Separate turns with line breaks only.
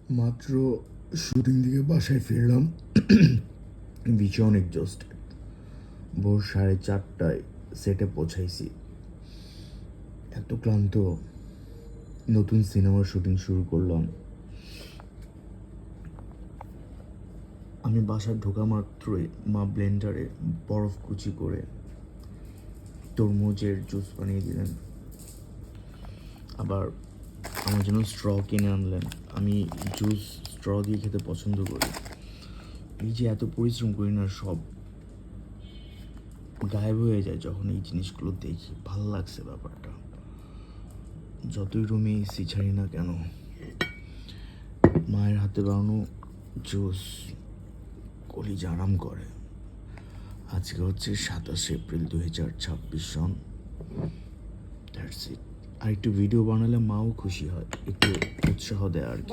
মাত্র শুটিং থেকে বাসায় ফিরলাম। ভীষণ এক্সস্টেড। ভোর 4:30টায় সেটে পৌঁছাইছি। এত ক্লান্ত। নতুন সিনেমার শুটিং শুরু করলাম। আমি বাসায় ঢোকা মাত্রই মা ব্লেন্ডারে বরফ কুচি করে তরমুজের জুস বানিয়ে দিলেন। আবার আমার জন্য স্ট্র কিনে আনলেন। আমি জুস স্ট্র দিয়ে খেতে পছন্দ করি। এই যে এত পরিশ্রম করি না, সব গায়েব হয়ে যায় যখন এই জিনিসগুলো দেখি। ভালো লাগছে ব্যাপারটা। যতই রুমে এসি ছাড়ি না কেন, মায়ের হাতে বানানো জুস কলিজা আরাম করে। আজকে হচ্ছে 27 এপ্রিল 2026 সন। That's it. আর একটু ভিডিও বানালে মাও খুশি হয়, একটু উৎসাহ দেয় আর কি।